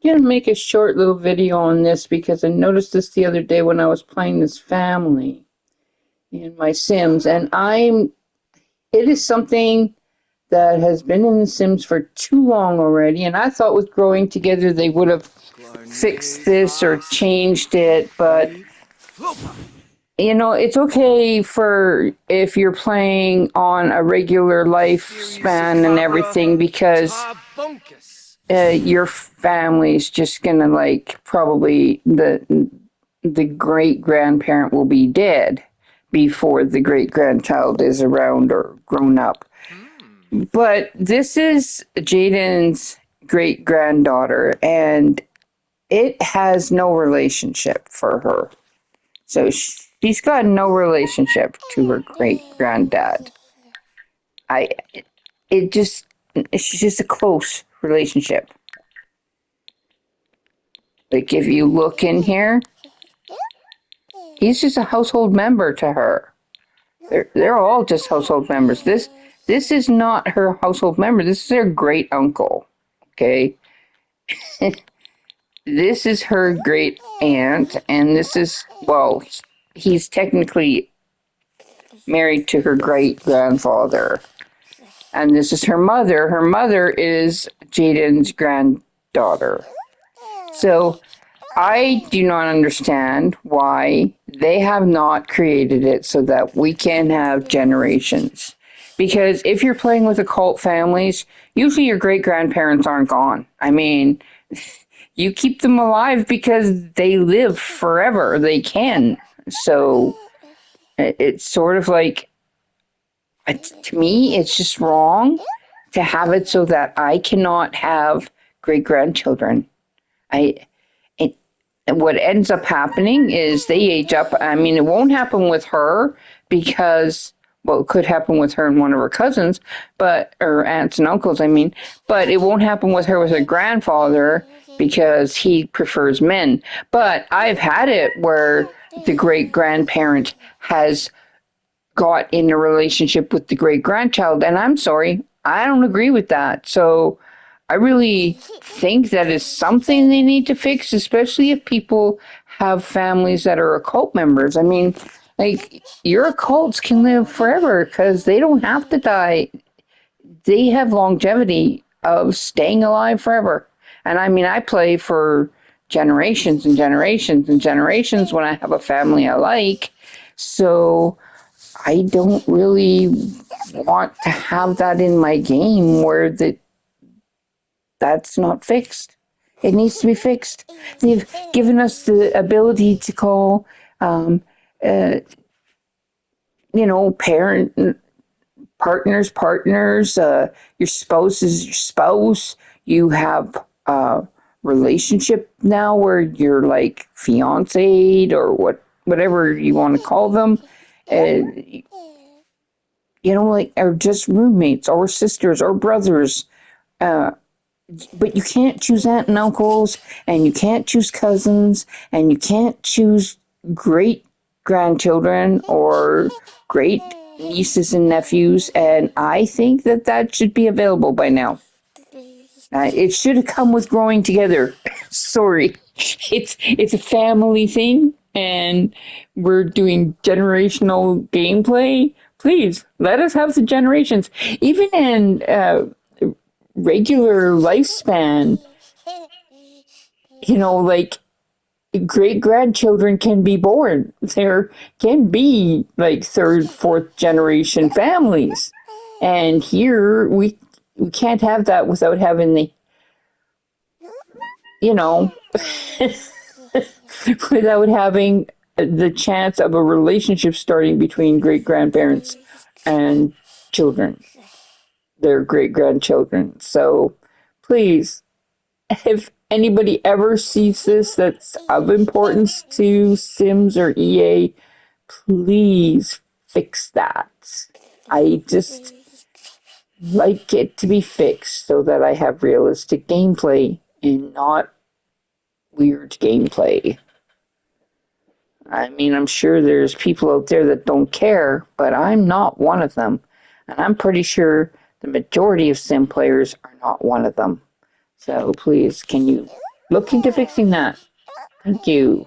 going to make a short little video on this because I noticed this the other day when I was playing this family in my Sims, and it is something that has been in the Sims for too long already, and I thought with growing together they would have fixed this or changed it, but it's okay for if you're playing on a regular lifespan and everything because your family's just gonna like probably the great grandparent will be dead before the great grandchild is around or grown up. But this is Jaden's great granddaughter, and it has no relationship for her. So she's got no relationship to her great granddad. I it just it's just a close relationship. Like if you look in here, he's just a household member to her. They're all just household members. This is not her household member. This is her great uncle. Okay. This is her great aunt, and this is he's technically married to her great grandfather. And this is her mother. Her mother is Jaden's granddaughter. So I do not understand why they have not created it so that we can have generations. Because if you're playing with occult families, usually your great grandparents aren't gone. I mean, you keep them alive because they live forever. They can. So it's sort of like, to me, it's just wrong to have it so that I cannot have great grandchildren. I And what ends up happening is they age up. I mean, it won't happen with her because, it could happen with her and one of her cousins, or aunts and uncles, I mean, but it won't happen with her with her grandfather because he prefers men. But I've had it where the great grandparent has got in a relationship with the great grandchild, and I'm sorry, I don't agree with that. So I really think that is something they need to fix, especially if people have families that are occult members. I mean, like, your occults can live forever because they don't have to die. They have longevity of staying alive forever. And I mean, I play for generations and generations and generations when I have a family I like. So I don't really want to have that in my game where that's not fixed. It needs to be fixed. They've given us the ability to call, um, uh, parent partners. Your spouse is your spouse. You have a relationship now where you're like fiancéed or whatever you want to call them. Uh, like, or just roommates or sisters or brothers. Uh, but you can't choose aunt and uncles, and you can't choose cousins, and you can't choose great grandchildren or great nieces and nephews. And I think that should be available by now. It should have come with growing together. Sorry, it's a family thing, and we're doing generational gameplay. Please let us have the generations, even in regular lifespan. Like, great grandchildren can be born. There can be like third, fourth generation families, and here we can't have that without having the you know without having the chance of a relationship starting between great grandparents and children, their great grandchildren. So please, if anybody ever sees this that's of importance to Sims or EA, please fix that. I just like it to be fixed so that I have realistic gameplay and not weird gameplay. I mean, I'm sure there's people out there that don't care, but I'm not one of them. And I'm pretty sure the majority of sim players are not one of them. So please, can you Look into fixing that. Thank you.